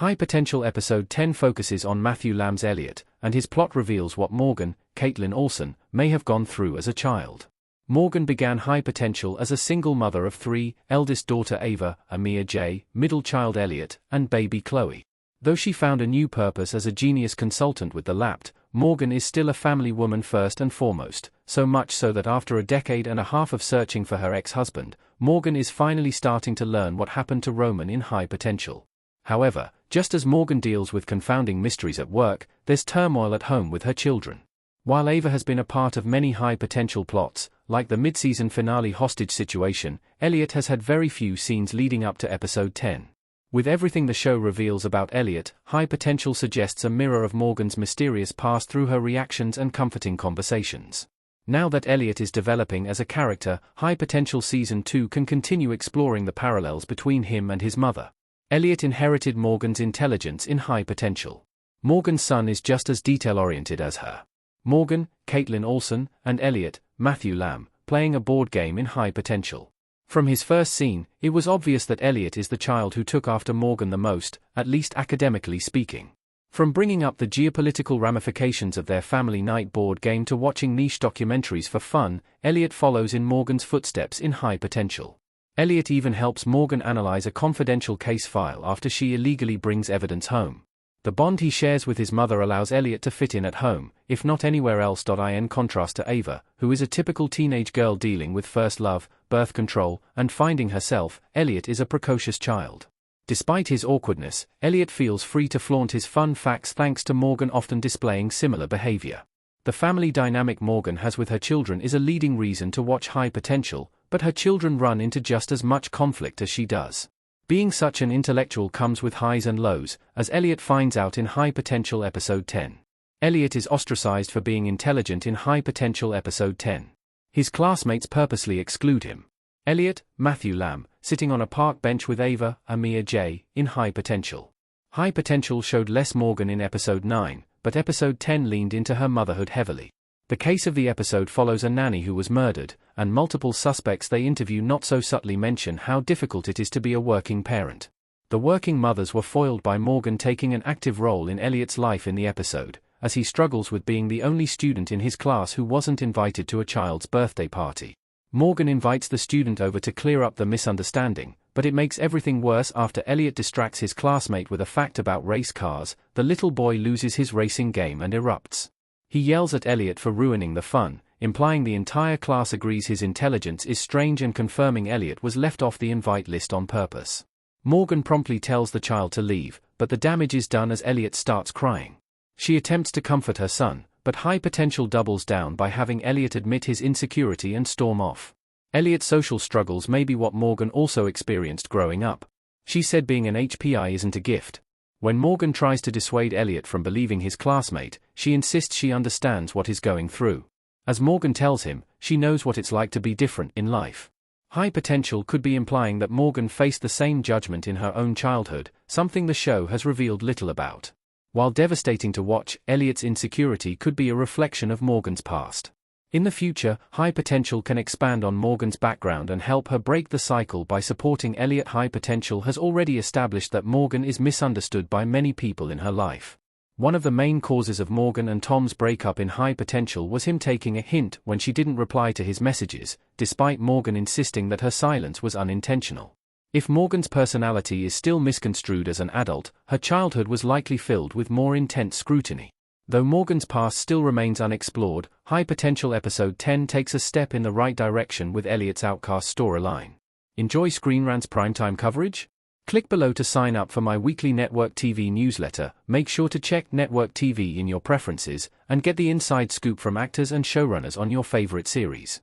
High Potential Episode 10 focuses on Matthew Lamb's Elliot, and his plot reveals what Morgan, Caitlin Olsen, may have gone through as a child. Morgan began High Potential as a single mother of 3, eldest daughter Ava, Amia J., middle child Elliot, and baby Chloe. Though she found a new purpose as a genius consultant with the Lapt, Morgan is still a family woman first and foremost, so much so that after a decade and a half of searching for her ex-husband, Morgan is finally starting to learn what happened to Roman in High Potential. However, just as Morgan deals with confounding mysteries at work, there's turmoil at home with her children. While Ava has been a part of many High Potential plots, like the mid-season finale hostage situation, Elliot has had very few scenes leading up to episode 10. With everything the show reveals about Elliot, High Potential suggests a mirror of Morgan's mysterious past through her reactions and comforting conversations. Now that Elliot is developing as a character, High Potential Season 2 can continue exploring the parallels between him and his mother. Elliot inherited Morgan's intelligence in High Potential. Morgan's son is just as detail-oriented as her. Morgan, Caitlin Olsen, and Elliot, Matthew Lamb, playing a board game in High Potential. From his first scene, it was obvious that Elliot is the child who took after Morgan the most, at least academically speaking. From bringing up the geopolitical ramifications of their family night board game to watching niche documentaries for fun, Elliot follows in Morgan's footsteps in High Potential. Elliot even helps Morgan analyze a confidential case file after she illegally brings evidence home. The bond he shares with his mother allows Elliot to fit in at home, if not anywhere else. In contrast to Ava, who is a typical teenage girl dealing with first love, birth control, and finding herself, Elliot is a precocious child. Despite his awkwardness, Elliot feels free to flaunt his fun facts thanks to Morgan often displaying similar behavior. The family dynamic Morgan has with her children is a leading reason to watch High Potential, but her children run into just as much conflict as she does. Being such an intellectual comes with highs and lows, as Elliot finds out in High Potential Episode 10. Elliot is ostracized for being intelligent in High Potential Episode 10. His classmates purposely exclude him. Elliot, Matthew Lamb, sitting on a park bench with Ava, Amia J., in High Potential. High Potential showed less Morgan in Episode 9, but Episode 10 leaned into her motherhood heavily. The case of the episode follows a nanny who was murdered, and multiple suspects they interview not so subtly mention how difficult it is to be a working parent. The working mothers were foiled by Morgan taking an active role in Elliot's life in the episode, as he struggles with being the only student in his class who wasn't invited to a child's birthday party. Morgan invites the student over to clear up the misunderstanding, but it makes everything worse after Elliot distracts his classmate with a fact about race cars. The little boy loses his racing game and erupts. He yells at Elliot for ruining the fun, implying the entire class agrees his intelligence is strange and confirming Elliot was left off the invite list on purpose. Morgan promptly tells the child to leave, but the damage is done as Elliot starts crying. She attempts to comfort her son, but High Potential doubles down by having Elliot admit his insecurity and storm off. Elliot's social struggles may be what Morgan also experienced growing up. She said being an HPI isn't a gift. When Morgan tries to dissuade Elliot from believing his classmate, she insists she understands what he's going through. As Morgan tells him, she knows what it's like to be different in life. High Potential could be implying that Morgan faced the same judgment in her own childhood, something the show has revealed little about. While devastating to watch, Elliot's insecurity could be a reflection of Morgan's past. In the future, High Potential can expand on Morgan's background and help her break the cycle by supporting Elliot. High Potential has already established that Morgan is misunderstood by many people in her life. One of the main causes of Morgan and Tom's breakup in High Potential was him taking a hint when she didn't reply to his messages, despite Morgan insisting that her silence was unintentional. If Morgan's personality is still misconstrued as an adult, her childhood was likely filled with more intense scrutiny. Though Morgan's past still remains unexplored, High Potential Episode 10 takes a step in the right direction with Elliot's outcast storyline. Enjoy Screen Rant's primetime coverage? Click below to sign up for my weekly Network TV newsletter. Make sure to check Network TV in your preferences, and get the inside scoop from actors and showrunners on your favorite series.